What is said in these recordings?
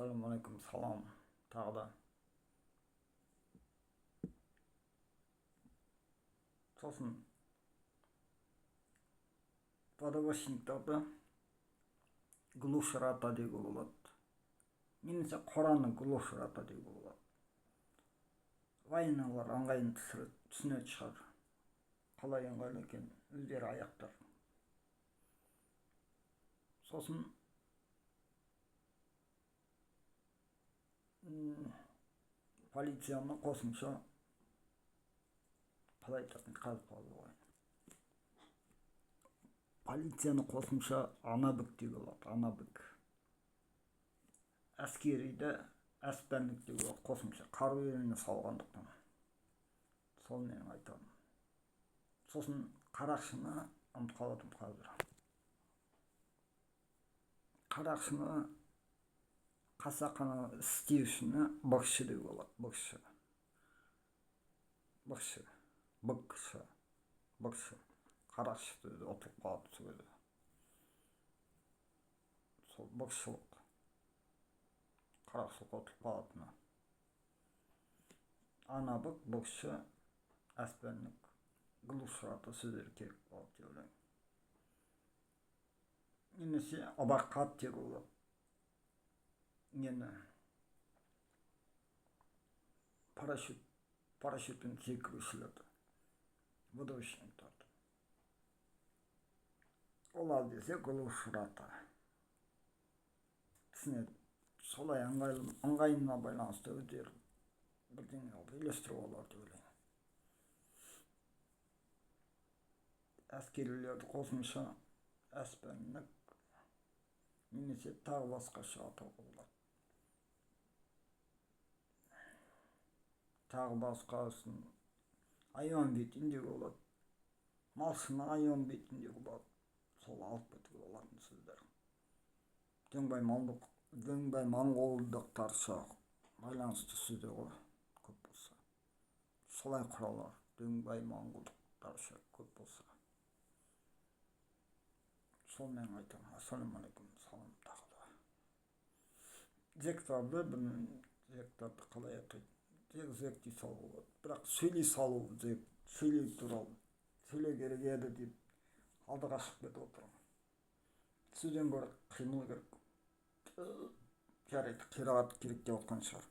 Ассалаумағалейкум, салам. Тағы да. Сосын подовощниктарды глушрата деуге болады. Немесе қораны глушрата деуге болады. Вайналар ыңғайын түсінеді шығар. Қалай ыңғайлы екен өздері аяқтар. Сосын полицияны қосымша қалай айтатын қазып қалды ғой. Полицияны қосымша анабік деуге болады. Анабік. Әскериді әспәндік деуге болады. Қосымша қару еліне салғандықтан. Сол менің айтамын. Сосын қарақшыны ұмытып қалдым қазір. Қарақшыны қасақана істеушіні бықшы деуге болады. Бықшы. Бықшы. Бықшы. Бықшы. Қарақшы сөзі ұтылып қалады сөзі. Сол бықшылық. Қарақшылық ұтылып қалатыны. Анабық, бықшы, әспәндік, глушрата сөздер керек болады деп ойлаймын. Немесе абақат деуге болады. Нені парашютпен секірушілерді, водовощниктарды. Олар десе глушрата. Түсінеді. Солай ыңғайына байланысты өздері бірдеңе алып үйлестіріп алар деп ойлаймын. Әскерилерді қосымша әспәндік немесе тағы басқаша атауға болады. Тағы басқасын айуан бетін деуге болады. Малшыны айуан бетін деуге болады. Сол алып кетуге болатын сөздер. Дөңбай моңғолдықтарша байланысты сөздер ғой көп болса. Солай құралар. Дөңбай моңғолдықтарша көп болса. Сол мен айтамын. Ассалаумағалейкум, салам тағы да. Зектарды қалай атайды? Зек дей салу болады. Бірақ сөйлей салу, сөйлеу туралы. Сөйлеу керек еді деп алдыға шығып кетіп отырмын. Сөзден гөрі қимыл керек. Жарайды, қирағат керек деп отқан шығар.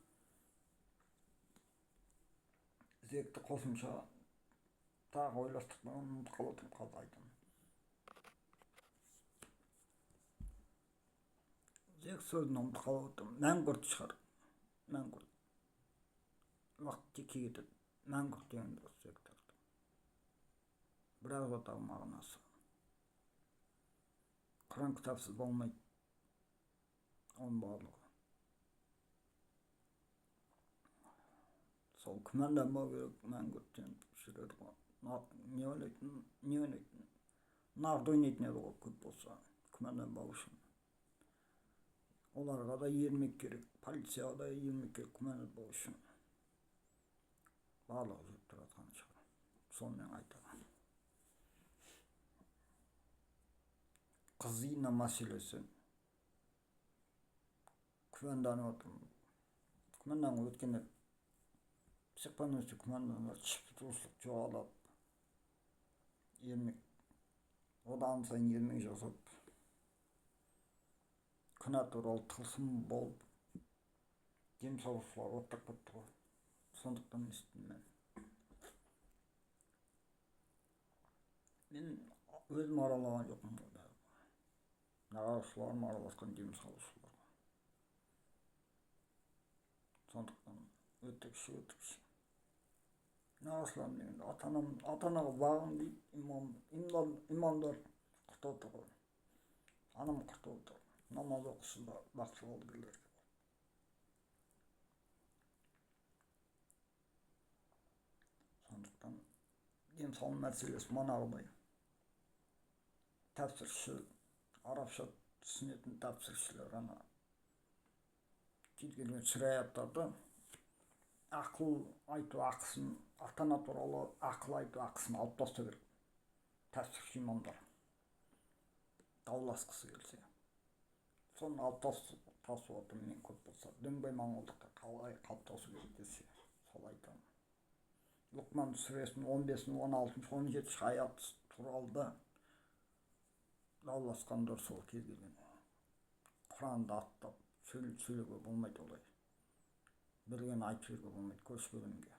Зекті қосымша тағы ойластырып ұмытып қалып қалды айтамын. Зек сөзін ұмытып қалып отырмын. Мәңгүрт шығар. Мәңгүрт. Уақыт текке кетеді. Мәңгүрт деген дұрыс зектарды. Бірақ отағы мағынасы. Құран кітапсыз болмайды. Оның барлығы. Сол күмәнданбау керек, мәңгүрттен жүреді ғой. Не ойлайтын? Нарды ойнайтын еді ғой көп болса, күмәнданбау үшін. Оларға да ермек керек, полицияға да ермек керек күмәнданбау үшін. Барлығы жүріп тұратқан шығар. Сонымен айтамын. Қызына мәселесі. Күмәнданып отырмын. Күмәнданып өткенде психпанөзде күмәнданып тұтушылық жоғалып, ермек. Одан сайын ермек жасап, күнә туралы тылсым болып, дем салушылар оттап кетті ғой. Сондықтан естідім мен. Мен өзім аралаған жоқпын ғой. Нағашыларым араласқан дем салушылар. Сондықтан өтікші. Нағашыларым дегенде ата-анаға бағым дейді, имамдар құтылды ғой. Анам құтылды. Намаз оқысын да бақсы балгерлерге. Сондықтан дем салу мәселесі манағыдай. Тәпсірші, арабша түсінетін тәпсіршілер ана келген сүре аяттарды ақыл айту ақысын, ата-ана туралы ақыл айту ақысын алып тастау керек. Тәпсірші имамдар дауласқысы келсе. соны алып тасып отырмын мен көп болса. Дінбай моңғолдыққа қалай қалыптасу керек десе солай айтамын. Лұқман сүресінің 15, 16, 17 аят туралы да дауласқандар сол кез келген. Құранды аттап сөйлеуге болмайды олай. Білген айтып жүруге болмайды көшпегенге.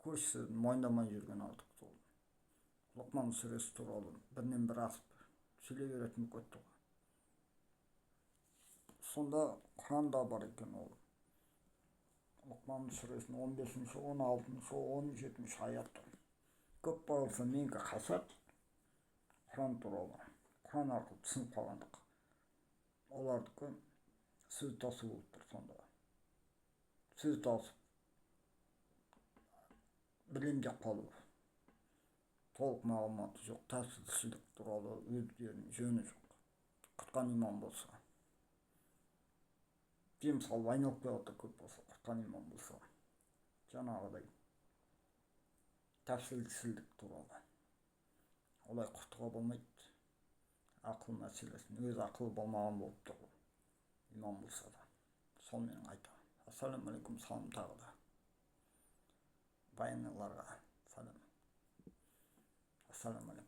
Көшсіз мойындамай жүрген артық сол. Лұқман сүресі туралы бірінен бір асып сөйлей беретін көтті ғой. Сонда Құранда бар екен ол. Лұқман сүресінің 15, 16, 17 аяты. Көп болса менікі қасат Құран туралы. Құран арқылы түсініп қалғандық. Олардікі сөз тасу болып тұр сонда. Сөз тасып білім деп қалу. Толық мағлұматы жоқ, тәсілшілік туралы өздерінің жөні жоқ. Құртқан имам болса. Дем салып айналып келіп отыр көп болса, құртқан имам болса. Жаңағыдай тәсілшілдік туралы. Олай құртуға болмайды. Ақыл мәселесін өз ақылы болмаған болып тұр. Имам болса да. Сонымен айтамын. Ассаламу алейкум, салам тағы да. Баянларға салам. Ассаламу алейкум.